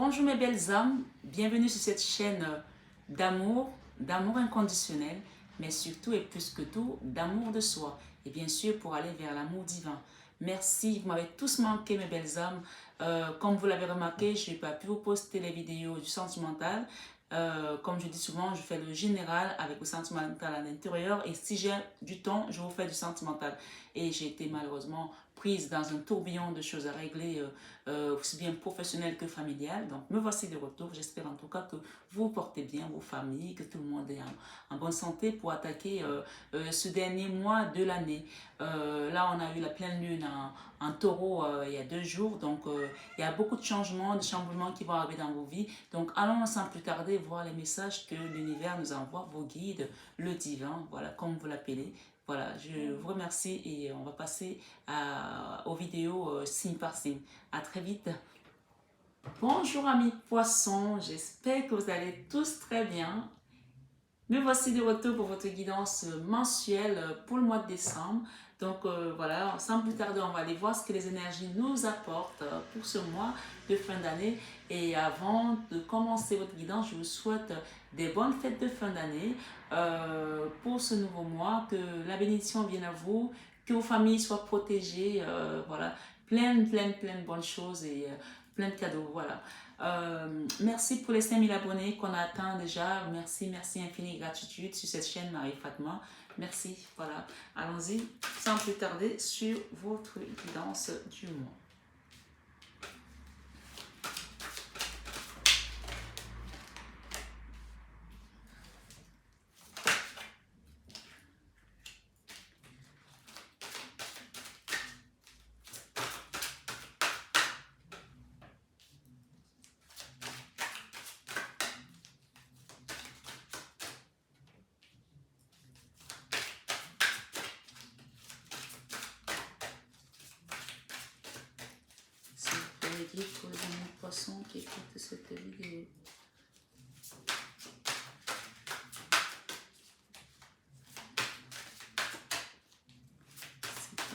Bonjour mes belles âmes, bienvenue sur cette chaîne d'amour inconditionnel, mais surtout et plus que tout, d'amour de soi. Et bien sûr, pour aller vers l'amour divin. Merci, vous m'avez tous manqué mes belles âmes. Comme vous l'avez remarqué, je n'ai pas pu vous poster les vidéos du sentimental. Comme je dis souvent, je fais le général avec le sentimental à l'intérieur. Et si j'ai du temps, je vous fais du sentimental. Et j'ai été malheureusement prise dans un tourbillon de choses à régler, aussi bien professionnel que familial. Donc, me voici de retour. J'espère en tout cas que vous portez bien vos familles, que tout le monde est en bonne santé pour attaquer ce dernier mois de l'année. Là, on a eu la pleine lune en taureau il y a 2 jours. Donc, il y a beaucoup de changements, de chamboulements qui vont arriver dans vos vies. Donc, allons sans plus tarder voir les messages que l'univers nous envoie, vos guides, le divin, voilà, comme vous l'appelez. Voilà, je vous remercie et on va passer aux vidéos signe par signe. À très vite. Bonjour amis poissons, j'espère que vous allez tous très bien. Me voici de retour pour votre guidance mensuelle pour le mois de décembre. Donc voilà, sans plus tarder, on va aller voir ce que les énergies nous apportent pour ce mois de fin d'année. Et avant de commencer votre guidance, je vous souhaite des bonnes fêtes de fin d'année pour ce nouveau mois. Que la bénédiction vienne à vous, que vos familles soient protégées. Voilà, plein de bonnes choses et plein de cadeaux. Voilà. Merci pour les 5000 abonnés qu'on a atteint déjà. Merci infinie gratitude sur cette chaîne Marie Fatma. Merci, voilà. Allons-y sans plus tarder sur votre guidance du mois. Pour les amis poissons qui écoutent cette vidéo. C'est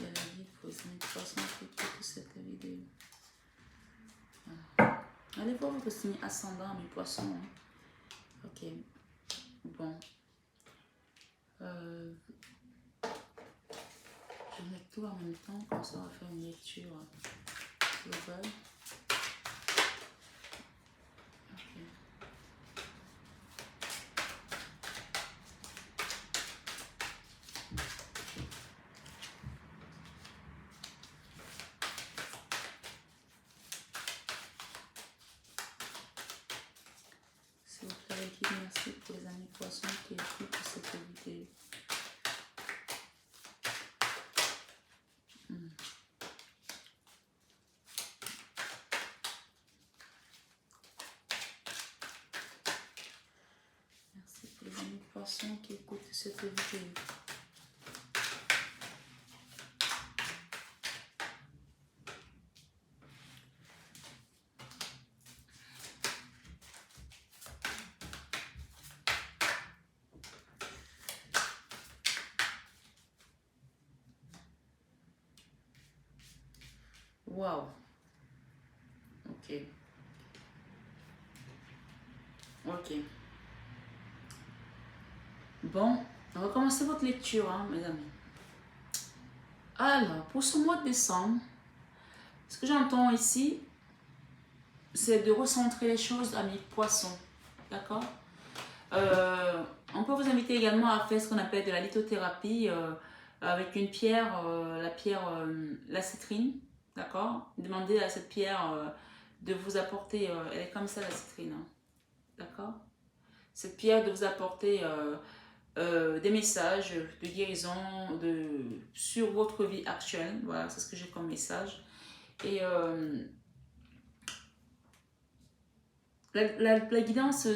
la vie pour les amis poissons qui écoutent cette vidéo. Voilà. Allez voir votre signe ascendant, mes poissons. Hein. Ok. Bon. Je vais mettre tout en même temps, comme ça on va faire une lecture globale. Merci pour les amis poissons qui écoutent cette vidéo. Merci pour les amis poissons qui écoutent cette vidéo. Wow. Ok. Ok. Bon, on va commencer votre lecture, hein, mes amis. Alors, pour ce mois de décembre, ce que j'entends ici, c'est de recentrer les choses à mes poissons. D'accord? On peut vous inviter également à faire ce qu'on appelle de la lithothérapie avec une pierre, la citrine. D'accord? Demandez à cette pierre de vous apporter, elle est comme ça la citrine. Hein, d'accord? Cette pierre de vous apporter des messages de guérison sur votre vie actuelle. Voilà, c'est ce que j'ai comme message. Et la guidance,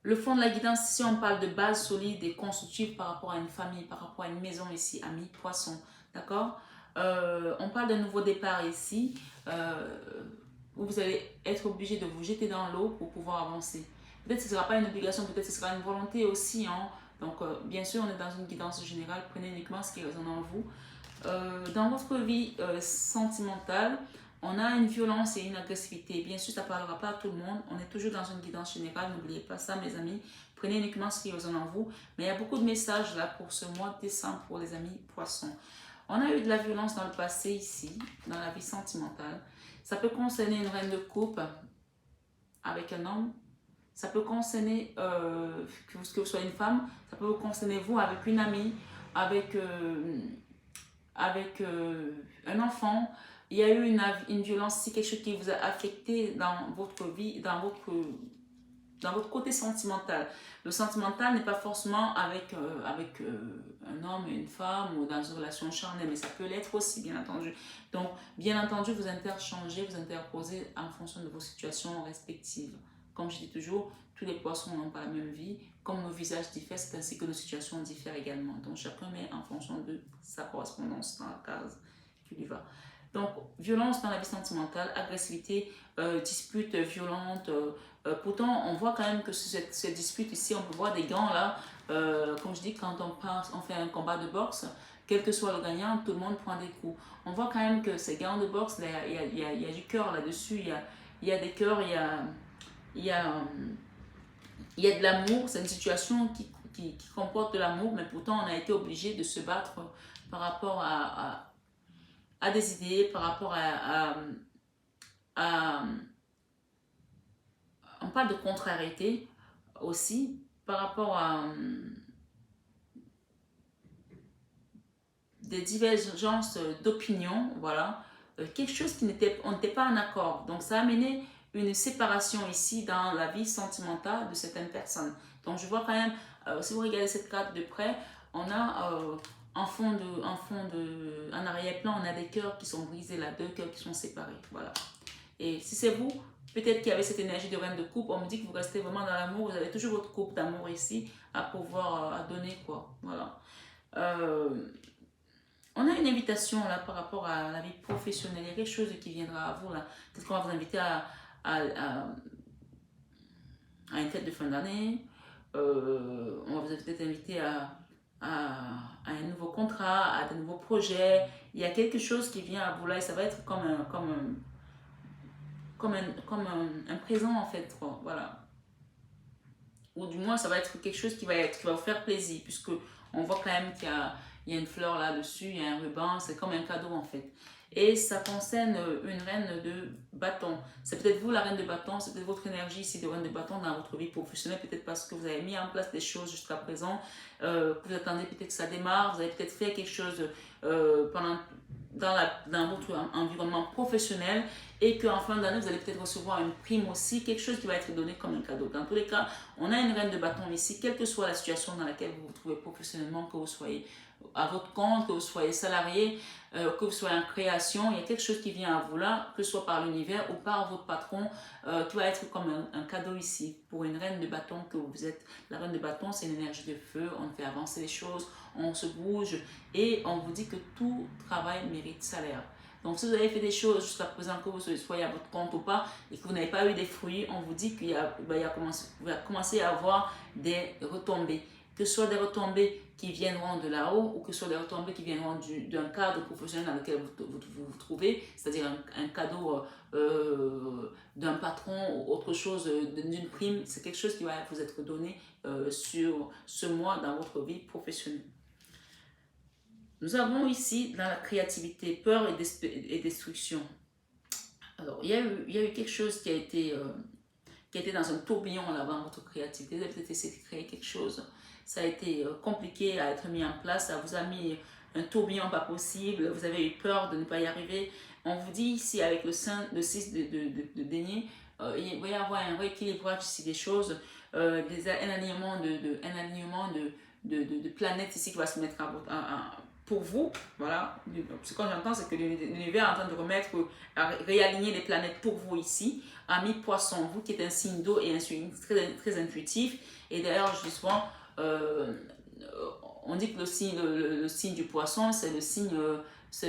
le fond de la guidance, si on parle de base solide et constructive par rapport à une famille, par rapport à une maison ici, amis, poissons, d'accord? On parle d'un nouveau départ ici, où vous allez être obligé de vous jeter dans l'eau pour pouvoir avancer. Peut-être que ce ne sera pas une obligation, peut-être que ce sera une volonté aussi. Hein. Donc, bien sûr, on est dans une guidance générale, prenez uniquement ce qui résonne en vous. Dans votre vie sentimentale, On a une violence et une agressivité. Bien sûr, ça ne parlera pas à tout le monde. On est toujours dans une guidance générale. N'oubliez pas ça, mes amis. Prenez uniquement ce qui résonne en vous. Mais il y a beaucoup de messages là pour ce mois de décembre pour les amis poissons. On a eu de la violence dans le passé ici, dans la vie sentimentale. Ça peut concerner une reine de coupe avec un homme. Ça peut concerner que vous soyez une femme. Ça peut vous concerner vous avec une amie, avec un enfant. Il y a eu une violence, si quelque chose qui vous a affecté dans votre vie, dans votre côté sentimental. Le sentimental n'est pas forcément avec un homme et une femme ou dans une relation charnelle, mais ça peut l'être aussi, bien entendu. Donc, bien entendu, vous interchangez, vous interposez en fonction de vos situations respectives. Comme je dis toujours, tous les poissons n'ont pas la même vie. Comme nos visages diffèrent, c'est ainsi que nos situations diffèrent également. Donc, chacun met en fonction de sa correspondance dans la case qui lui va. Donc, violence dans la vie sentimentale, agressivité, dispute violente. Pourtant, on voit quand même que cette dispute ici, on peut voir des gants là. Comme je dis, quand on fait un combat de boxe, quel que soit le gagnant, tout le monde prend des coups. On voit quand même que ces gants de boxe, il y a du cœur là-dessus. Il y a des cœurs, il y a de l'amour. C'est une situation qui comporte de l'amour, mais pourtant, on a été obligé de se battre par rapport à des idées, par rapport on parle de contrariété aussi, par rapport à des divergences d'opinion, voilà, quelque chose on n'était pas en accord. Donc ça a amené une séparation ici dans la vie sentimentale de certaines personnes. Donc je vois quand même, si vous regardez cette carte de près, on a en arrière-plan, on a des cœurs qui sont brisés là, deux cœurs qui sont séparés, voilà. Et si c'est vous, peut-être qu'il y avait cette énergie de reine de coupe, on me dit que vous restez vraiment dans l'amour, vous avez toujours votre coupe d'amour ici à pouvoir à donner, quoi, voilà. On a une invitation là par rapport à la vie professionnelle, il y a quelque chose qui viendra à vous là, peut-être qu'on va vous inviter à une fête de fin d'année, on va vous peut-être inviter à un nouveau contrat, à de nouveaux projets. Il y a quelque chose qui vient à vous là et ça va être comme un présent en fait, voilà. Ou du moins ça va être quelque chose qui va vous faire plaisir, puisque on voit quand même qu'il y a une fleur là-dessus, il y a un ruban, c'est comme un cadeau en fait. Et ça concerne une reine de bâton. C'est peut-être vous la reine de bâton, c'est peut-être votre énergie ici de reine de bâton dans votre vie professionnelle, peut-être parce que vous avez mis en place des choses jusqu'à présent, que vous attendez peut-être que ça démarre, vous avez peut-être fait quelque chose dans votre environnement professionnel et qu'en fin d'année, vous allez peut-être recevoir une prime aussi, quelque chose qui va être donné comme un cadeau. Dans tous les cas, on a une reine de bâton ici, quelle que soit la situation dans laquelle vous vous trouvez professionnellement, que vous soyez à votre compte, que vous soyez salarié, que vous soyez en création, il y a quelque chose qui vient à vous là, que ce soit par l'univers ou par votre patron, qui va être comme un cadeau ici pour une reine de bâton que vous êtes. La reine de bâton, c'est une énergie de feu, on fait avancer les choses, on se bouge et on vous dit que tout travail mérite salaire. Donc, si vous avez fait des choses jusqu'à présent, que vous soyez à votre compte ou pas, et que vous n'avez pas eu des fruits, on vous dit qu'il va commencer à avoir des retombées. Que ce soit des retombées qui viendront de là-haut ou que ce soit des retombées qui viendront d'un cadre professionnel dans lequel vous trouvez, c'est-à-dire un cadeau d'un patron ou autre chose, d'une prime, c'est quelque chose qui va vous être donné sur ce mois dans votre vie professionnelle. Nous avons ici dans la créativité, peur et destruction. Alors, il y a eu quelque chose qui a été dans un tourbillon là dans votre créativité. Vous avez peut-être essayé de créer quelque chose. Ça a été compliqué à être mis en place. Ça vous a mis un tourbillon pas possible. Vous avez eu peur de ne pas y arriver. On vous dit ici avec le 6 de denier, il va y avoir un rééquilibrage ici des choses, un alignement de planètes ici qui va se mettre pour vous, voilà. Ce que j'entends, c'est que l'univers est en train de réaligner les planètes pour vous ici. Ami poisson, vous qui êtes un signe d'eau et un signe très, très intuitif. Et d'ailleurs, je dis souvent, on dit que le signe du poisson, c'est le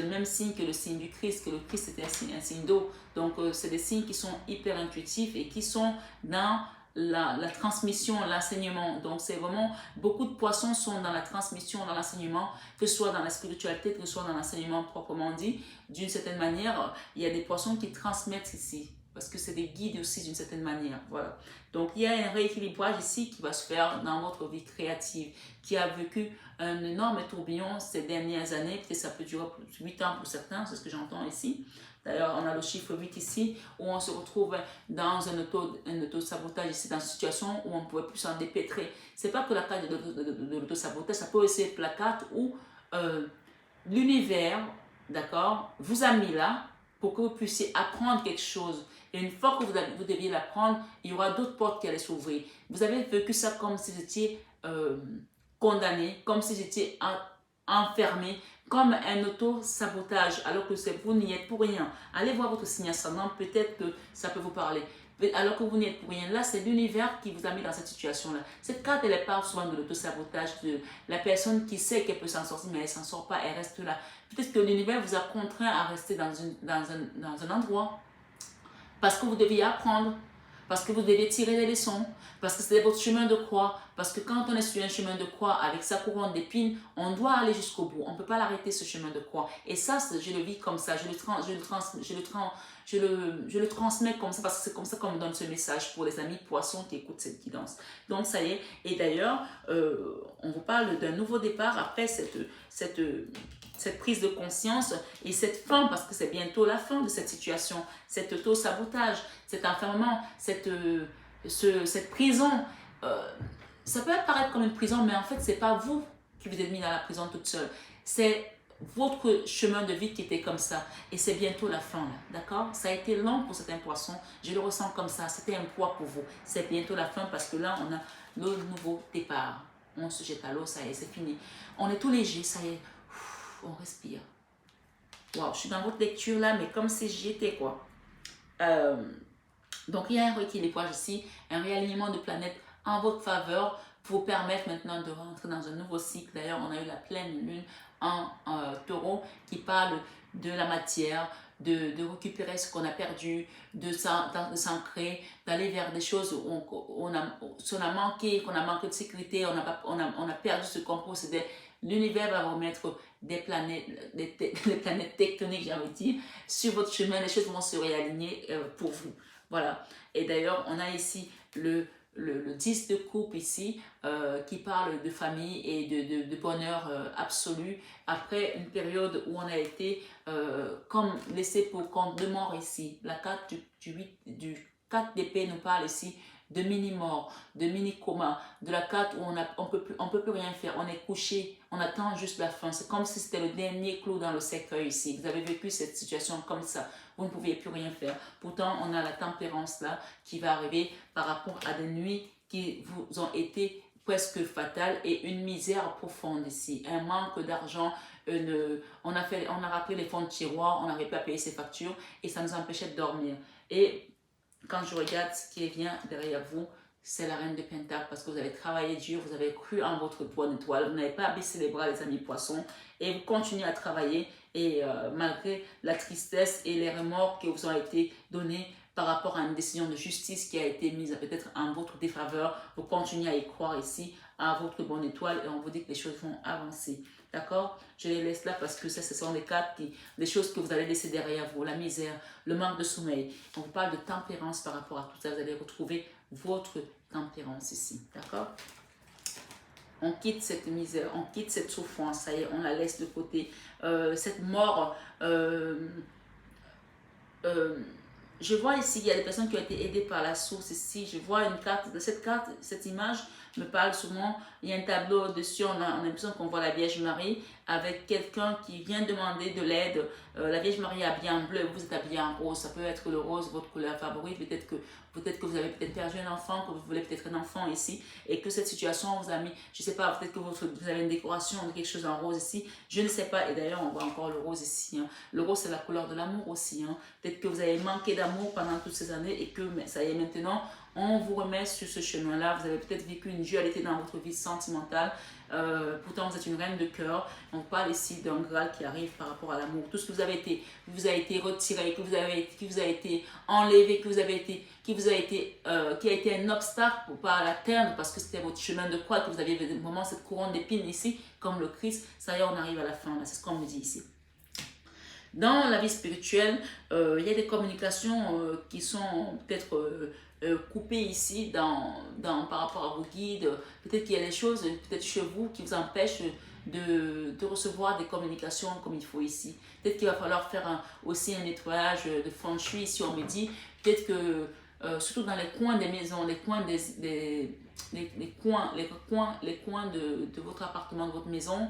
même signe que le signe du Christ, que le Christ était un signe d'eau. Donc, c'est des signes qui sont hyper intuitifs et qui sont dans la transmission, l'enseignement. Donc, c'est vraiment, beaucoup de poissons sont dans la transmission, dans l'enseignement, que ce soit dans la spiritualité, que ce soit dans l'enseignement proprement dit. D'une certaine manière, il y a des poissons qui transmettent ici, parce que c'est des guides aussi d'une certaine manière. Voilà. Donc, il y a un rééquilibrage ici qui va se faire dans votre vie créative, qui a vécu un énorme tourbillon ces dernières années. Peut-être ça peut durer 8 ans pour certains, c'est ce que j'entends ici. D'ailleurs, on a le chiffre 8 ici, où on se retrouve dans un auto-sabotage ici, dans une situation où on ne pouvait plus s'en dépêtrer. Ce n'est pas que la carte de l'auto-sabotage, ça peut aussi être la carte où l'univers, d'accord, vous a mis là pour que vous puissiez apprendre quelque chose. Et une fois que vous deviez l'apprendre, il y aura d'autres portes qui allaient s'ouvrir. Vous avez vécu ça comme si vous étiez condamné, comme si vous étiez enfermé, comme un auto-sabotage, alors que vous n'y êtes pour rien. Allez voir votre signe ascendant, peut-être que ça peut vous parler. Alors que vous n'y êtes pour rien. Là, c'est l'univers qui vous a mis dans cette situation-là. Cette carte, elle parle souvent de l'auto-sabotage, de la personne qui sait qu'elle peut s'en sortir, mais elle ne s'en sort pas, elle reste là. Peut-être que l'univers vous a contraint à rester dans un endroit parce que vous deviez apprendre, parce que vous deviez tirer des leçons, parce que c'était votre chemin de croix, parce que quand on est sur un chemin de croix avec sa couronne d'épines, on doit aller jusqu'au bout, on ne peut pas l'arrêter ce chemin de croix. Et ça, je le vis comme ça, je le transmets comme ça, parce que c'est comme ça qu'on me donne ce message pour les amis poissons qui écoutent cette guidance. Donc ça y est, et d'ailleurs, on vous parle d'un nouveau départ après cette prise de conscience et cette fin, parce que c'est bientôt la fin de cette situation, cet auto-sabotage, cet enfermement, cette prison. Ça peut apparaître comme une prison, mais en fait, c'est pas vous qui vous êtes mis dans la prison toute seule. C'est votre chemin de vie qui était comme ça. Et c'est bientôt la fin, là. D'accord? Ça a été long pour certains poissons. Je le ressens comme ça. C'était un poids pour vous. C'est bientôt la fin parce que là, on a le nouveau départ. On se jette à l'eau, ça y est, c'est fini. On est tout léger, ça y est. On respire. Wow, je suis dans votre lecture là, mais comme si j'y étais, quoi. Donc, il y a un rééquilibrage ici, un réalignement de planètes en votre faveur pour vous permettre maintenant de rentrer dans un nouveau cycle. D'ailleurs, on a eu la pleine lune en taureau qui parle de la matière, de récupérer ce qu'on a perdu, de s'ancrer, d'aller vers des choses où on a manqué, qu'on a manqué de sécurité, on a perdu ce qu'on possédait. L'univers va vous mettre des planètes tectoniques, j'ai envie de dire, sur votre chemin. Les choses vont se réaligner pour vous. Voilà. Et d'ailleurs, on a ici le 10 de coupe ici qui parle de famille et de bonheur absolu après une période où on a été comme laissé pour compte de mort ici. La carte du 4 d'épée nous parle ici de mini-mort, de mini-coma, de la carte où on peut plus rien faire, on est couché, on attend juste la fin. C'est comme si c'était le dernier clou dans le cercueil ici. Vous avez vécu cette situation comme ça, vous ne pouviez plus rien faire. Pourtant, on a la tempérance là qui va arriver par rapport à des nuits qui vous ont été presque fatales et une misère profonde ici, un manque d'argent, on a rappelé les fonds de tiroir, on n'arrivait pas à payer ses factures et ça nous empêchait de dormir. Et quand je regarde ce qui vient derrière vous, c'est la reine de Pentacle parce que vous avez travaillé dur, vous avez cru en votre bonne étoile, vous n'avez pas baissé les bras les amis poissons et vous continuez à travailler et malgré la tristesse et les remords qui vous ont été donnés par rapport à une décision de justice qui a été mise peut-être en votre défaveur, vous continuez à y croire ici à votre bonne étoile et on vous dit que les choses vont avancer. D'accord? Je les laisse là parce que ça, ce sont des choses que vous allez laisser derrière vous. La misère, le manque de sommeil. On vous parle de tempérance par rapport à tout ça. Vous allez retrouver votre tempérance ici. D'accord? On quitte cette misère, on quitte cette souffrance. Ça y est, on la laisse de côté. Cette mort... je vois ici, il y a des personnes qui ont été aidées par la source ici. Je vois une carte, cette image me parle souvent. Il y a un tableau au-dessus, on a l'impression qu'on voit la Vierge Marie avec quelqu'un qui vient demander de l'aide. La Vierge Marie est habillée en bleu, vous êtes habillé en rose. Ça peut être le rose, votre couleur favorite. Peut-être que vous avez peut-être perdu un enfant, que vous voulez peut-être un enfant ici et que cette situation vous a mis, je ne sais pas, peut-être que vous avez une décoration de quelque chose en rose ici. Je ne sais pas. Et d'ailleurs, on voit encore le rose ici. Hein. Le rose, c'est la couleur de l'amour aussi. Hein. Peut-être que vous avez manqué d'amour pendant toutes ces années et que ça y est maintenant, on vous remet sur ce chemin-là. Vous avez peut-être vécu une dualité dans votre vie sentimentale. Pourtant, vous êtes une reine de cœur. On parle ici d'un Graal qui arrive par rapport à l'amour. Tout ce que vous avez été, vous a été retiré, qui vous a été enlevé, qui a été un obstacle pour pas l'atteindre parce que c'était votre chemin de croix, que vous aviez vraiment cette couronne d'épines ici, comme le Christ. Ça y est, on arrive à la fin. C'est ce qu'on me dit ici. Dans la vie spirituelle, il y a des communications qui sont peut-être coupées ici par rapport à vos guides. Peut-être qu'il y a des choses, peut-être chez vous, qui vous empêchent de recevoir des communications comme il faut ici. Peut-être qu'il va falloir faire aussi un nettoyage de feng shui, ici on me dit. Peut-être que, surtout dans les coins des maisons, les coins les coins de votre appartement, de votre maison,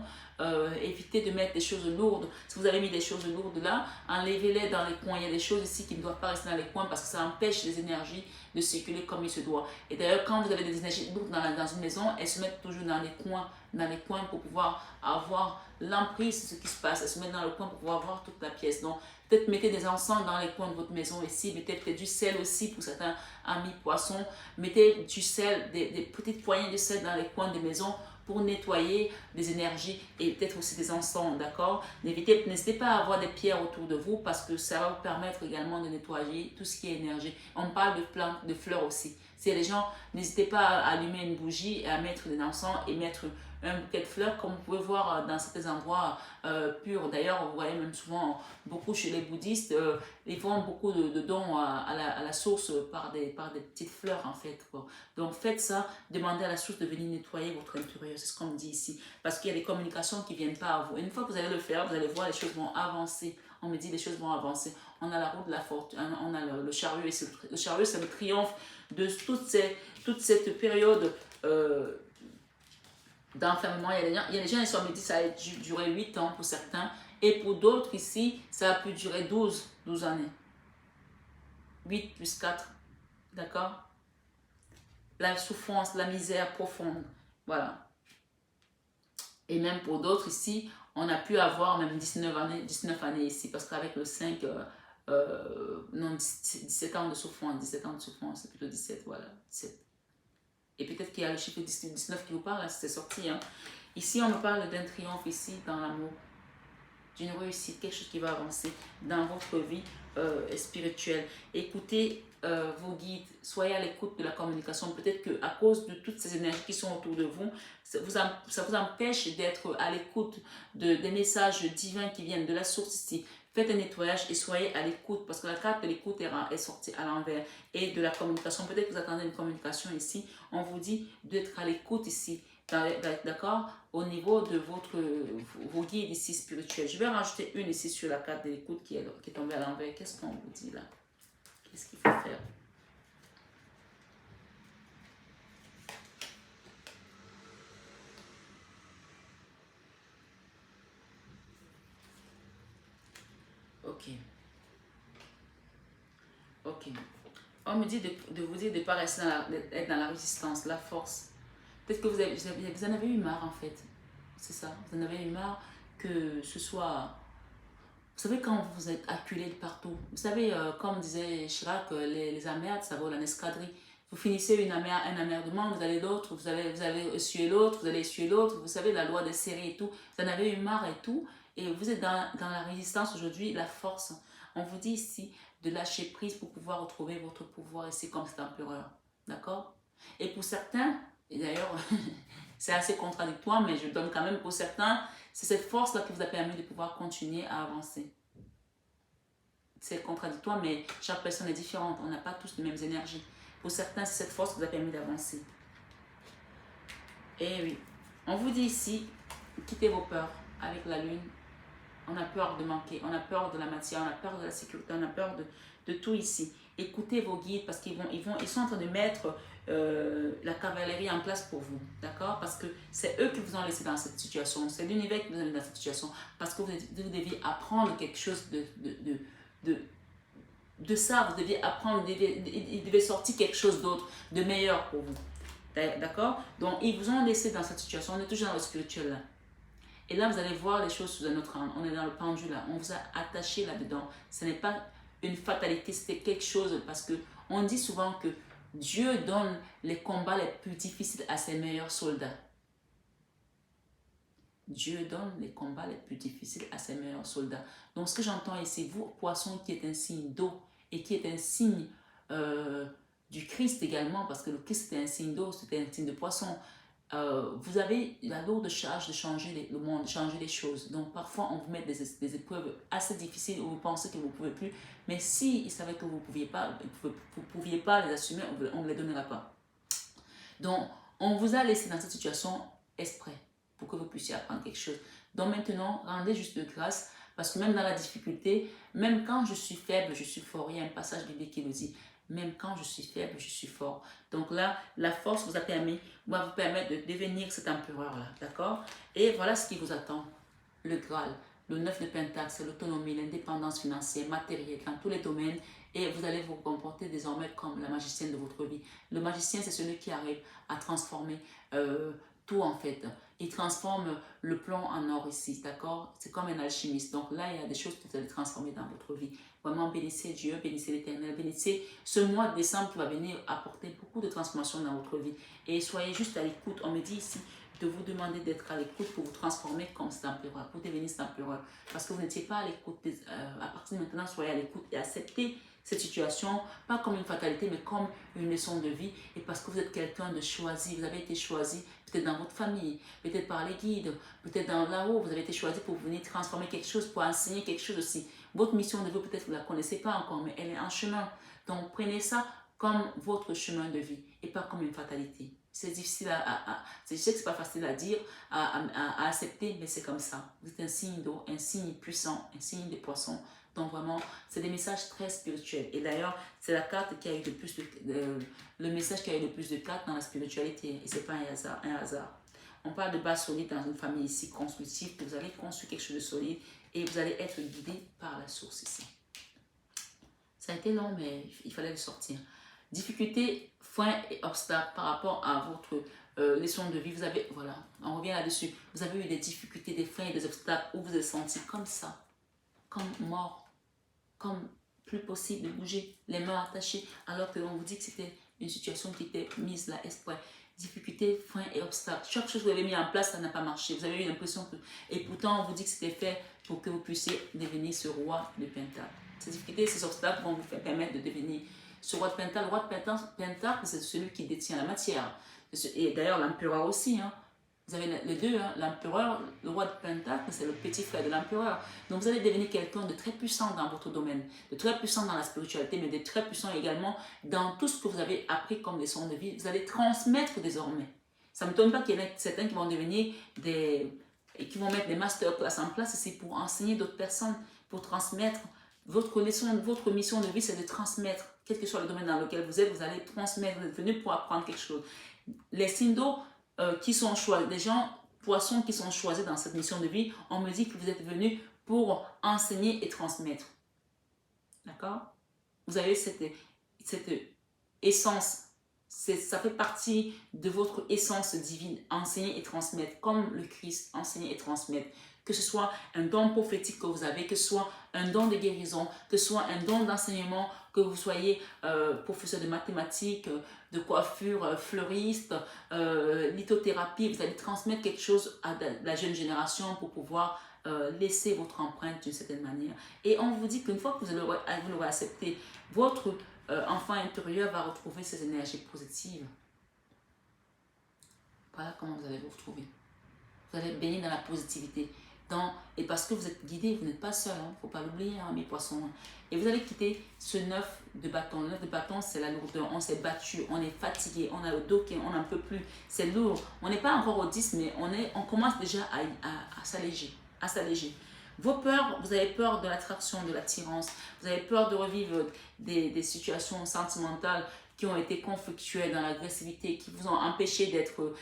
évitez de mettre des choses lourdes. Si vous avez mis des choses lourdes là, enlevez-les dans les coins. Il y a des choses ici qui ne doivent pas rester dans les coins parce que ça empêche les énergies de circuler comme il se doit. Et d'ailleurs, quand vous avez des énergies lourdes dans une maison, elles se mettent toujours dans les coins pour pouvoir avoir l'emprise de ce qui se passe. Elles se mettent dans le coin pour pouvoir voir toute la pièce. Donc, peut-être mettez des encens dans les coins de votre maison ici. Mettez peut-être du sel aussi pour certains amis poissons. Mettez du sel, des petites poignées de sel dans les coins des maisons pour nettoyer des énergies et peut-être aussi des encens, d'accord? N'hésitez pas à avoir des pierres autour de vous parce que ça va vous permettre également de nettoyer tout ce qui est énergie. On parle de plantes, de fleurs aussi. Si les gens, n'hésitez pas à allumer une bougie et à mettre des encens et mettre un bouquet de fleurs comme vous pouvez voir dans certains endroits purs. D'ailleurs, vous voyez même souvent beaucoup chez les bouddhistes, ils font beaucoup de dons à la source par des petites fleurs en fait. Quoi. Donc faites ça, demandez à la source de venir nettoyer votre intérieur, c'est ce qu'on me dit ici. Parce qu'il y a des communications qui ne viennent pas à vous. Et une fois que vous allez le faire, vous allez voir les choses vont avancer. On me dit les choses vont avancer. On a la roue de la fortune, on a le chariot, et le chariot c'est le triomphe de toute cette période d'enfermement. Il y a des gens, ils sont dit ça a duré 8 ans pour certains. Et pour d'autres ici, ça a pu durer 12 années. 8 plus 4. D'accord? La souffrance, la misère profonde. Voilà. Et même pour d'autres ici, on a pu avoir même 19 années ici. Parce qu'avec le 5, non, 17 ans de souffrance. 17 ans de souffrance, c'est plutôt 17, voilà. 17. Et peut-être qu'il y a le chiffre 19 qui vous parle, c'est sorti. Hein. Ici, on me parle d'un triomphe ici dans l'amour, d'une réussite, quelque chose qui va avancer dans votre vie spirituelle. Écoutez vos guides, soyez à l'écoute de la communication. Peut-être qu'à cause de toutes ces énergies qui sont autour de vous, ça vous empêche d'être à l'écoute des messages divins qui viennent de la source ici. Faites un nettoyage et soyez à l'écoute parce que la carte de l'écoute est sortie à l'envers et de la communication. Peut-être que vous attendez une communication ici. On vous dit d'être à l'écoute ici, d'accord, au niveau de vos guides ici spirituels. Je vais rajouter une ici sur la carte de l'écoute qui est tombée à l'envers. Qu'est-ce qu'on vous dit là? Qu'est-ce qu'il faut faire? Ok. On me dit de vous dire de ne pas rester d'être dans la résistance, la force. Peut-être que vous en avez eu marre en fait. C'est ça. Vous en avez eu marre que ce soit... Vous savez quand vous êtes acculé de partout. Vous savez, comme disait Chirac, les emmerdes, ça vaut la escadrille. Vous finissez un emmerdement, vous allez l'autre, vous avez essuyé l'autre, vous allez essuyer l'autre. Vous savez, la loi des séries et tout. Vous en avez eu marre et tout. Et vous êtes dans la résistance aujourd'hui, la force. On vous dit ici de lâcher prise pour pouvoir retrouver votre pouvoir ici comme cet empereur. D'accord? Et pour certains, et d'ailleurs, c'est assez contradictoire, mais je donne quand même pour certains, c'est cette force-là qui vous a permis de pouvoir continuer à avancer. C'est contradictoire, mais chaque personne est différente. On n'a pas tous les mêmes énergies. Pour certains, c'est cette force qui vous a permis d'avancer. Et oui, on vous dit ici, quittez vos peurs avec la lune. On a peur de manquer, on a peur de la matière, on a peur de la sécurité, on a peur de tout ici. Écoutez vos guides parce qu'ils sont en train de mettre la cavalerie en place pour vous, d'accord? Parce que c'est eux qui vous ont laissé dans cette situation, c'est l'univers qui vous a mis dans cette situation, parce que vous deviez apprendre quelque chose de ça, vous deviez apprendre, il devait sortir quelque chose d'autre, de meilleur pour vous, d'accord? Donc, ils vous ont laissé dans cette situation, on est toujours dans le spirituel là. Et là, vous allez voir les choses sous un autre angle. On est dans le pendule là. On vous a attaché là-dedans. Ce n'est pas une fatalité, c'était quelque chose. Parce qu'on dit souvent que Dieu donne les combats les plus difficiles à ses meilleurs soldats. Dieu donne les combats les plus difficiles à ses meilleurs soldats. Donc, ce que j'entends ici, vous, poisson qui est un signe d'eau et qui est un signe du Christ également, parce que le Christ était un signe d'eau, c'était un signe de poisson. Vous avez la lourde charge de changer le monde, de changer les choses. Donc, parfois, on vous met des épreuves assez difficiles où vous pensez que vous ne pouvez plus. Mais si il savait que vous ne pouviez pas les assumer, on ne les donnera pas. Donc, on vous a laissé dans cette situation exprès pour que vous puissiez apprendre quelque chose. Donc maintenant, rendez juste de grâce parce que même dans la difficulté, même quand je suis faible, je suis fort. Il y a un passage biblique qui nous dit, même quand je suis faible, je suis fort. Donc là, la force va vous permettre de devenir cet empereur-là, d'accord? Et voilà ce qui vous attend. Le Graal, le 9 de Pentacle, c'est l'autonomie, l'indépendance financière, matérielle, dans tous les domaines. Et vous allez vous comporter désormais comme la magicienne de votre vie. Le magicien, c'est celui qui arrive à transformer tout en fait. Il transforme le plomb en or ici, d'accord? C'est comme un alchimiste. Donc là, il y a des choses que vous allez transformer dans votre vie. Vraiment, bénissez Dieu, bénissez l'Éternel, bénissez ce mois de décembre qui va venir apporter beaucoup de transformation dans votre vie. Et soyez juste à l'écoute. On me dit ici de vous demander d'être à l'écoute pour vous transformer comme cet empereur, pour devenir cet empereur. Parce que vous n'étiez pas à l'écoute. À partir de maintenant, soyez à l'écoute et acceptez cette situation, pas comme une fatalité, mais comme une leçon de vie. Et parce que vous êtes quelqu'un de choisi, vous avez été choisi peut-être dans votre famille, peut-être par les guides, peut-être dans là-haut, vous avez été choisi pour venir transformer quelque chose, pour enseigner quelque chose aussi. Votre mission de vie, peut-être vous ne la connaissez pas encore, mais elle est en chemin. Donc prenez ça comme votre chemin de vie et pas comme une fatalité. C'est difficile je sais que c'est pas facile à dire, à accepter, mais c'est comme ça. Vous êtes un signe d'eau, un signe puissant, un signe des poissons. Donc vraiment, c'est des messages très spirituels. Et d'ailleurs, c'est la carte qui a eu le plus le message qui a eu le plus de cartes dans la spiritualité. Et c'est pas un hasard. On parle de base solide dans une famille ici constructive. Vous allez construire quelque chose de solide et vous allez être guidé par la source ici. Ça a été long, mais il fallait le sortir. Difficultés, freins et obstacles par rapport à votre leçon de vie. Vous avez, voilà, on revient là-dessus. Vous avez eu des difficultés, des freins et des obstacles où vous êtes senti comme ça, comme mort, comme plus possible de bouger, les mains attachées, alors que l'on vous dit que c'était une situation qui était mise là exprès. Difficultés, freins et obstacles. Chaque chose que vous avez mis en place, ça n'a pas marché. Vous avez eu l'impression que... Et pourtant, on vous dit que c'était fait pour que vous puissiez devenir ce roi de Pentacle. Ces difficultés, ces obstacles vont vous permettre de devenir ce roi de Pentacle. Le roi de Pentacle, c'est celui qui détient la matière. Et d'ailleurs, l'empereur aussi, hein. Vous avez les deux, hein, l'empereur, le roi de Pentacle, c'est le petit frère de l'empereur. Donc vous allez devenir quelqu'un de très puissant dans votre domaine, de très puissant dans la spiritualité, mais de très puissant également dans tout ce que vous avez appris comme leçon de vie. Vous allez transmettre désormais. Ça ne m'étonne pas qu'il y en ait certains qui vont devenir qui vont mettre des masterclass en place ici pour enseigner d'autres personnes, pour transmettre. Votre leçon, votre mission de vie, c'est de transmettre. Quel que soit le domaine dans lequel vous êtes, vous allez transmettre, vous êtes venu pour apprendre quelque chose. Les signes d'eau qui sont choisis, des gens, poissons qui sont choisis dans cette mission de vie, on me dit que vous êtes venus pour enseigner et transmettre. D'accord? Vous avez cette essence, ça fait partie de votre essence divine, enseigner et transmettre, comme le Christ, enseigner et transmettre. Que ce soit un don prophétique que vous avez, que ce soit un don de guérison, que ce soit un don d'enseignement, que vous soyez professeur de mathématiques, de coiffure, fleuriste, lithothérapie, vous allez transmettre quelque chose à la jeune génération pour pouvoir laisser votre empreinte d'une certaine manière. Et on vous dit qu'une fois que vous l'aurez accepté, votre enfant intérieur va retrouver ses énergies positives. Voilà comment vous allez vous retrouver. Vous allez baigner dans la positivité. Et parce que vous êtes guidé, vous n'êtes pas seul, il ne faut pas l'oublier, hein, mes poissons. Et vous allez quitter ce 9 de bâton. Le 9 de bâton, c'est la lourdeur. On s'est battu, on est fatigué, on a le dos qui on n'en peut plus. C'est lourd. On n'est pas encore au 10, mais on commence déjà à s'alléger. Vos peurs, vous avez peur de l'attraction, de l'attirance. Vous avez peur de revivre des situations sentimentales qui ont été conflictuelles dans l'agressivité, qui vous ont empêché d'être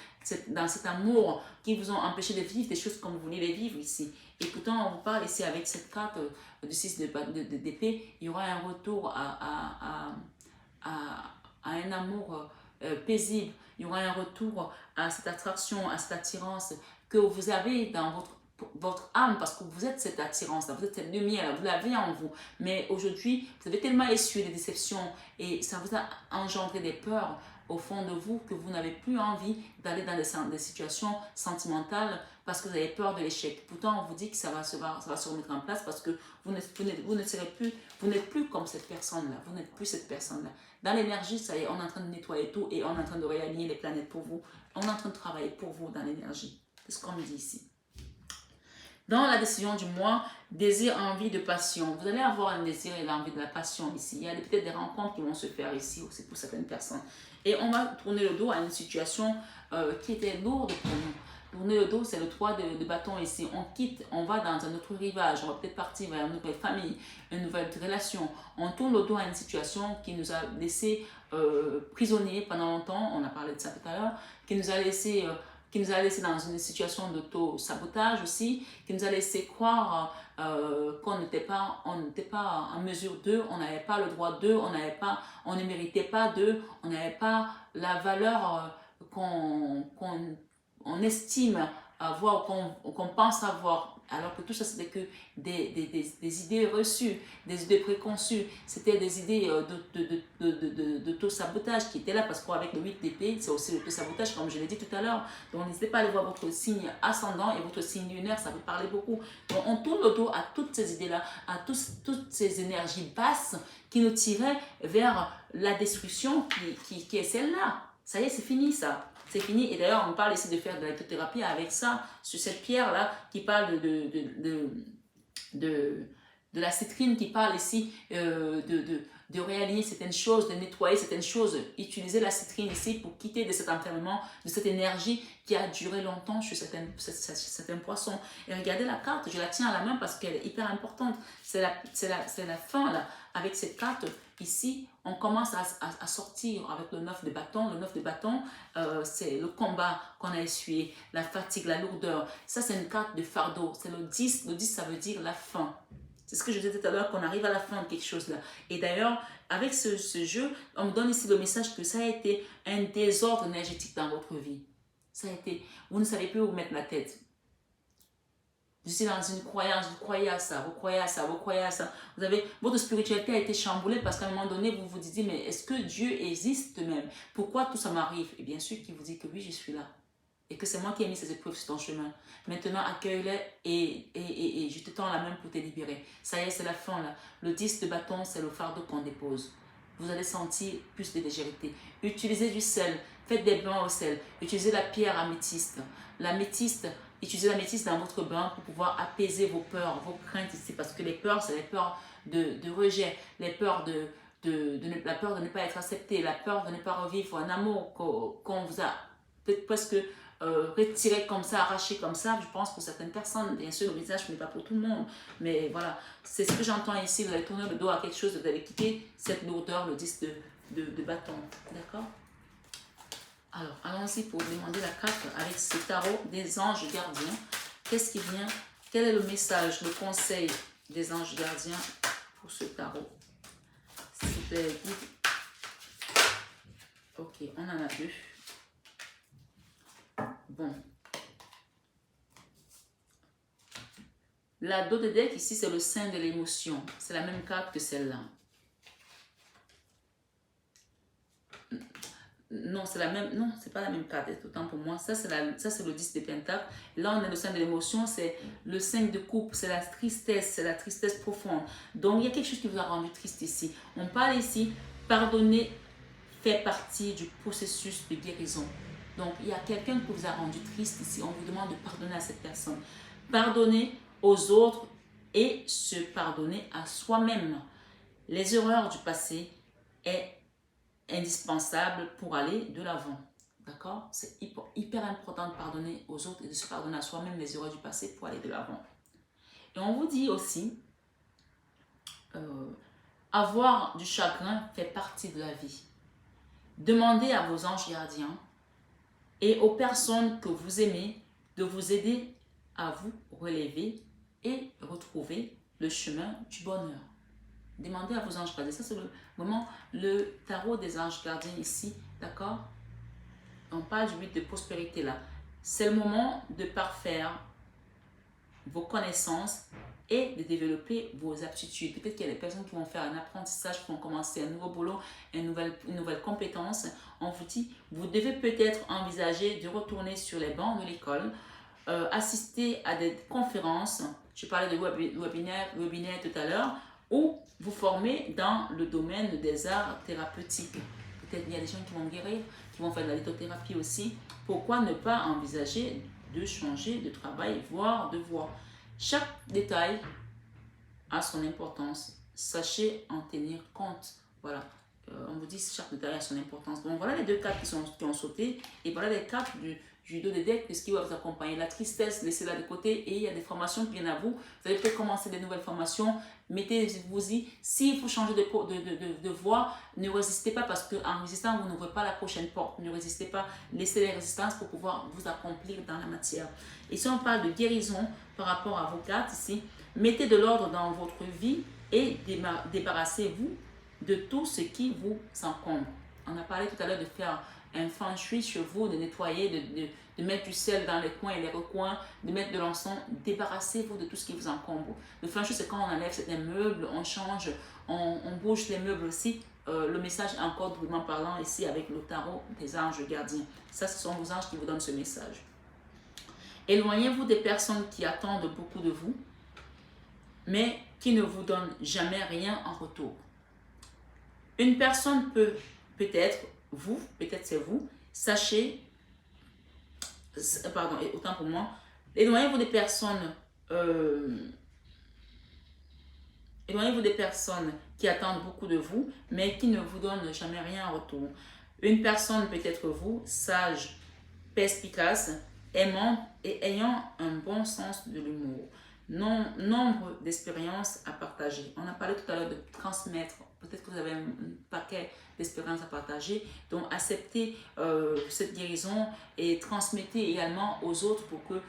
dans cet amour, qui vous ont empêché de vivre des choses comme vous voulez les vivre ici. Et pourtant, on vous parle ici avec cette carte du 6 d'épée, il y aura un retour à un amour paisible. Il y aura un retour à cette attraction, à cette attirance que vous avez dans votre votre âme, parce que vous êtes cette attirance-là, vous êtes cette lumière, vous l'avez en vous. Mais aujourd'hui, vous avez tellement essuyé des déceptions et ça vous a engendré des peurs au fond de vous que vous n'avez plus envie d'aller dans des situations sentimentales parce que vous avez peur de l'échec. Pourtant, on vous dit que ça va se remettre en place parce que vous n'êtes plus comme cette personne-là. Vous n'êtes plus cette personne-là. Dans l'énergie, ça y est, on est en train de nettoyer tout et on est en train de réaligner les planètes pour vous. On est en train de travailler pour vous dans l'énergie. C'est ce qu'on me dit ici. Dans la décision du mois, désir, envie de passion. Vous allez avoir un désir et l'envie de la passion ici. Il y a peut-être des rencontres qui vont se faire ici aussi pour certaines personnes. Et on va tourner le dos à une situation qui était lourde pour nous. Tourner le dos, c'est le 3 de bâton ici. On quitte, on va dans un autre rivage. On va peut-être partir vers une nouvelle famille, une nouvelle relation. On tourne le dos à une situation qui nous a laissé prisonniers pendant longtemps. On a parlé de ça tout à l'heure. Qui nous a laissé dans une situation d'auto-sabotage aussi, qui nous a laissé croire qu'on n'était pas en mesure d'eux, on n'avait pas le droit d'eux, on ne méritait pas d'eux, on n'avait pas la valeur qu'on estime avoir, qu'on pense avoir. Alors que tout ça, c'était que des idées reçues, des idées préconçues. C'était des idées d'auto-sabotage qui étaient là parce qu'avec le 8 d'épée, c'est aussi l'auto-sabotage, comme je l'ai dit tout à l'heure. Donc, n'hésitez pas à aller voir votre signe ascendant et votre signe lunaire, ça vous parler beaucoup. Donc, on tourne le dos à toutes ces idées-là, à toutes ces énergies basses qui nous tiraient vers la destruction qui est celle-là. Ça y est, c'est fini ça. C'est fini. Et d'ailleurs, on parle ici de faire de la lithothérapie avec ça, sur cette pierre-là, qui parle de la citrine, qui parle ici de réaligner certaines choses, de nettoyer certaines choses. Utiliser la citrine ici pour quitter de cet enfermement, de cette énergie qui a duré longtemps chez certains poissons. Et regardez la carte, je la tiens à la main parce qu'elle est hyper importante. C'est la fin là. Avec cette carte ici, on commence à sortir avec le 9 de bâton. Le 9 de bâton, c'est le combat qu'on a essuyé, la fatigue, la lourdeur. Ça, c'est une carte de fardeau. C'est le 10. Le 10, ça veut dire la fin. C'est ce que je disais tout à l'heure, qu'on arrive à la fin de quelque chose là. Et d'ailleurs, avec ce jeu, on me donne ici le message que ça a été un désordre énergétique dans votre vie. Ça a été, vous ne savez plus où mettre la tête. Je suis dans une croyance, vous croyez à ça, vous croyez à ça, vous croyez à ça. Votre spiritualité a été chamboulée parce qu'à un moment donné, vous vous dites, mais est-ce que Dieu existe même? Pourquoi tout ça m'arrive? Et bien sûr qu'il vous dit que oui, je suis là. Et que c'est moi qui ai mis ces épreuves sur ton chemin. Maintenant, accueille-les et je te tends la main pour te libérer. Ça y est, c'est la fin là. Le 10 de bâton, c'est le fardeau qu'on dépose. Vous allez sentir plus de légèreté. Utilisez du sel. Faites des bains au sel. Utilisez la pierre améthyste. Utilisez l'améthyste dans votre bain pour pouvoir apaiser vos peurs, vos craintes ici. Parce que les peurs, c'est les peurs de rejet. Les peurs la peur de ne pas être accepté. La peur de ne pas revivre un amour qu'on vous a peut-être presque retiré comme ça, arraché comme ça. Je pense pour certaines personnes. Bien sûr, le message n'est pas pour tout le monde. Mais voilà, c'est ce que j'entends ici. Vous allez tourner le dos à quelque chose. Vous allez quitter cette lourdeur, le 10 de bâton. D'accord? Alors, allons-y pour demander la carte avec ce tarot des anges gardiens. Qu'est-ce qui vient? Quel est le message, le conseil des anges gardiens pour ce tarot? S'il vous plaît, dites. Ok, on en a deux. Bon. La dos de deck ici, c'est le sein de l'émotion. C'est la même carte que celle-là. Non, c'est la même. Non, c'est pas la même carte. Autant pour moi. Ça, c'est le 10 de Pentacle. Là, on a le 5 de l'émotion. C'est le 5 de coupe. C'est la tristesse. C'est la tristesse profonde. Donc, il y a quelque chose qui vous a rendu triste ici. On parle ici. Pardonner fait partie du processus de guérison. Donc, il y a quelqu'un qui vous a rendu triste ici. On vous demande de pardonner à cette personne. Pardonner aux autres et se pardonner à soi-même. Les erreurs du passé est indispensable pour aller de l'avant. D'accord? C'est hyper important de pardonner aux autres et de se pardonner à soi-même les erreurs du passé pour aller de l'avant. Et on vous dit aussi, avoir du chagrin fait partie de la vie. Demandez à vos anges gardiens et aux personnes que vous aimez de vous aider à vous relever et retrouver le chemin du bonheur. Demandez à vos anges gardiens. Ça, c'est vraiment le tarot des anges gardiens ici. D'accord? On parle du but de prospérité là. C'est le moment de parfaire vos connaissances et de développer vos aptitudes. Peut-être qu'il y a des personnes qui vont faire un apprentissage, qui vont commencer un nouveau boulot, une nouvelle compétence. On vous dit, vous devez peut-être envisager de retourner sur les bancs de l'école, assister à des conférences, je parlais de webinaire tout à l'heure, ou vous former dans le domaine des arts thérapeutiques. Peut-être qu'il y a des gens qui vont guérir, qui vont faire de la lithothérapie aussi. Pourquoi ne pas envisager de changer de travail, voire de voie? Chaque détail a son importance. Sachez en tenir compte. Voilà. On vous dit chaque détail a son importance. Donc voilà les deux cartes qui ont sauté. Et voilà les cartes du dos des decks, ce qui va vous accompagner. La tristesse, laissez-la de côté. Et il y a des formations qui viennent à vous. Vous allez peut-être commencer des nouvelles formations. Mettez-vous-y. S'il faut changer de voie, ne résistez pas parce qu'en résistant, vous n'ouvrez pas la prochaine porte. Ne résistez pas. Laissez les résistances pour pouvoir vous accomplir dans la matière. Et si on parle de guérison par rapport à vos cartes ici, mettez de l'ordre dans votre vie et débarrassez-vous de tout ce qui vous encombre. On a parlé tout à l'heure de faire un feng shui chez vous, de nettoyer, de mettre du sel dans les coins et les recoins, de mettre de l'encens. Débarrassez-vous de tout ce qui vous encombre. Le feng shui, c'est quand on enlève certains meubles, on change, on bouge les meubles aussi. Le message est encore doublement parlant ici avec le tarot des anges gardiens. Ça, ce sont vos anges qui vous donnent ce message. Éloignez-vous des personnes qui attendent beaucoup de vous, mais qui ne vous donnent jamais rien en retour. Une personne peut-être vous, peut-être c'est vous, sachez, pardon, autant pour moi, éloignez-vous des personnes, qui attendent beaucoup de vous, mais qui ne vous donnent jamais rien en retour. Une personne peut-être vous, sage, perspicace, aimant et ayant un bon sens de l'humour. Nombre d'expériences à partager. On a parlé tout à l'heure de transmettre. Peut-être que vous avez un paquet d'expériences à partager. Donc, acceptez cette guérison et transmettez également aux autres pour que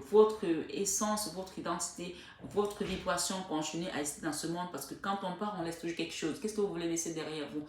votre essence, votre identité, votre vibration continue à exister dans ce monde. Parce que quand on part, on laisse toujours quelque chose. Qu'est-ce que vous voulez laisser derrière vous?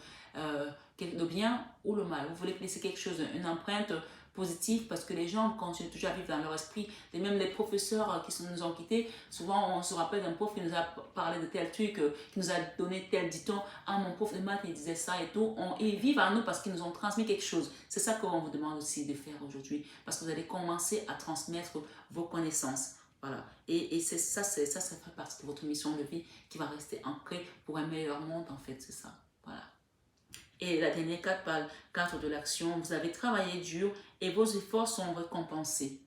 Le bien ou le mal? Vous voulez laisser quelque chose, une empreinte positive, parce que les gens continuent toujours à vivre dans leur esprit. Et même les professeurs qui nous ont quittés, souvent on se rappelle d'un prof qui nous a parlé de tel truc, qui nous a donné tel dicton. Ah, mon prof de maths, il disait ça et tout. Ils vivent en nous parce qu'ils nous ont transmis quelque chose. C'est ça qu'on vous demande aussi de faire aujourd'hui, parce que vous allez commencer à transmettre vos connaissances. Voilà. Et ça fait partie de votre mission de vie qui va rester ancrée pour un meilleur monde, en fait. C'est ça. Voilà. Et la dernière carte parle carte de l'action. Vous avez travaillé dur et vos efforts sont récompensés.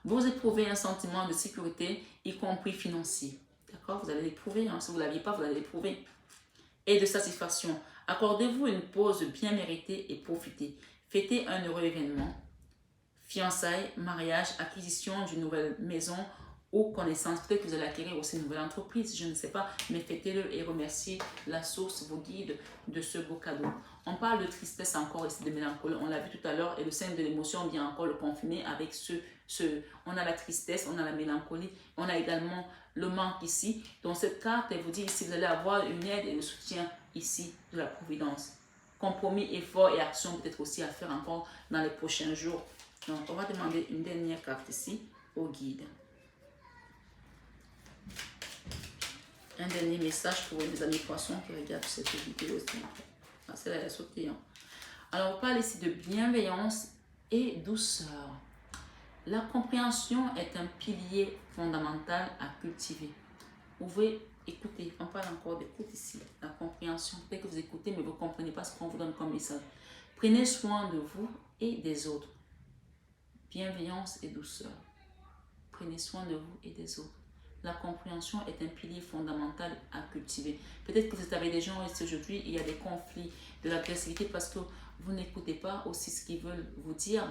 Vous éprouvez un sentiment de sécurité, y compris financier. D'accord? Vous allez l'éprouver. Hein? Si vous ne l'aviez pas, vous allez l'éprouver. Et de satisfaction. Accordez-vous une pause bien méritée et profitez. Fêtez un heureux événement. Fiançailles, mariage, acquisition d'une nouvelle maison ou connaissance. Peut-être que vous allez acquérir aussi une nouvelle entreprise, je ne sais pas, mais fêtez-le et remerciez la source, vos guides de ce beau cadeau. On parle de tristesse encore ici, de mélancolie, on l'a vu tout à l'heure, et le signe de l'émotion vient encore le confirmer avec on a la tristesse, on a la mélancolie, on a également le manque ici. Donc cette carte, elle vous dit ici, vous allez avoir une aide et le soutien ici de la providence. Compromis, effort et action peut-être aussi à faire encore dans les prochains jours. Donc on va demander une dernière carte ici au guide. Un dernier message pour les amis poissons qui regardent cette vidéo aussi. Ah, celle-là, elle a sauté. Hein. Alors, on parle ici de bienveillance et douceur. La compréhension est un pilier fondamental à cultiver. Vous pouvez écouter. On parle encore d'écoute ici. La compréhension. Peut-être que vous écoutez, mais vous ne comprenez pas ce qu'on vous donne comme message. Prenez soin de vous et des autres. Bienveillance et douceur. Prenez soin de vous et des autres. La compréhension est un pilier fondamental à cultiver. Peut-être que vous êtes avec des gens ici aujourd'hui, il y a des conflits, de l'agressivité parce que vous n'écoutez pas aussi ce qu'ils veulent vous dire.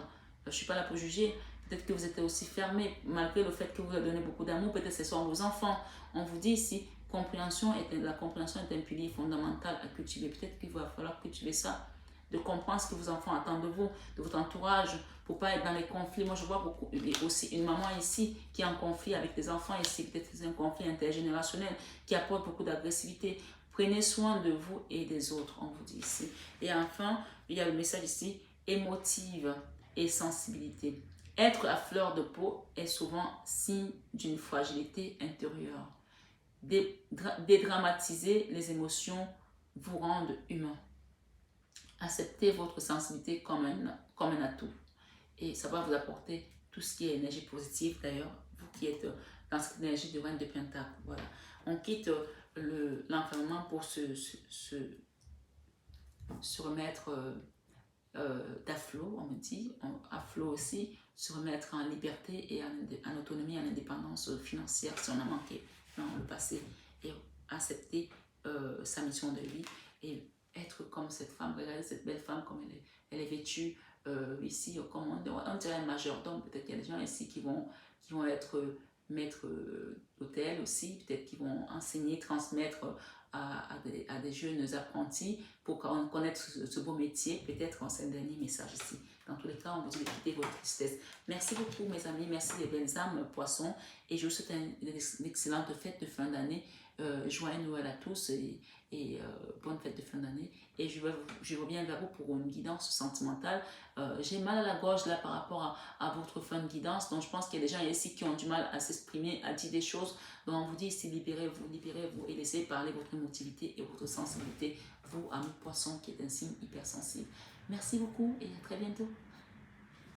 Je ne suis pas là pour juger. Peut-être que vous êtes aussi fermé, malgré le fait que vous leur donnez beaucoup d'amour. Peut-être que ce sont vos enfants. On vous dit ici, la compréhension est un pilier fondamental à cultiver. Peut-être qu'il va falloir cultiver ça, de comprendre ce que vos enfants attendent de vous, de votre entourage, pour ne pas être dans les conflits. Moi, je vois beaucoup, aussi une maman ici qui est en conflit avec des enfants ici, peut-être que c'est un conflit intergénérationnel qui apporte beaucoup d'agressivité. Prenez soin de vous et des autres, on vous dit ici. Et enfin, il y a le message ici, émotive et sensibilité. Être à fleur de peau est souvent signe d'une fragilité intérieure. Dédramatiser les émotions vous rend humain. Acceptez votre sensibilité comme un atout. Et ça va vous apporter tout ce qui est énergie positive. D'ailleurs, vous qui êtes dans cette énergie de reine de Pentacle. Voilà. On quitte l'enfermement pour se remettre à flot, on me dit, à flot aussi, se remettre en liberté et en autonomie, en indépendance financière si on a manqué dans le passé, et accepter sa mission de vie et être comme cette femme. Regardez cette belle femme comme elle est vêtue ici, comme on dirait un majordome. Peut-être qu'il y a des gens ici qui vont être maîtres d'hôtel aussi, peut-être qu'ils vont enseigner, transmettre à des jeunes apprentis pour connaître ce beau métier. Peut-être c'est un dernier message ici. Dans tous les cas, on vous dit de quitter votre tristesse. Merci beaucoup mes amis, merci les belles âmes poissons, et je vous souhaite une excellente fête de fin d'année. Joyeux Noël à tous et bonne fête de fin d'année. Et je reviens vers vous pour une guidance sentimentale. J'ai mal à la gorge là par rapport à votre fin de guidance. Donc je pense qu'il y a des gens ici qui ont du mal à s'exprimer, à dire des choses. Donc on vous dit ici, libérez-vous et laissez parler votre émotivité et votre sensibilité. Vous, amis poissons, qui est un signe hypersensible. Merci beaucoup et à très bientôt.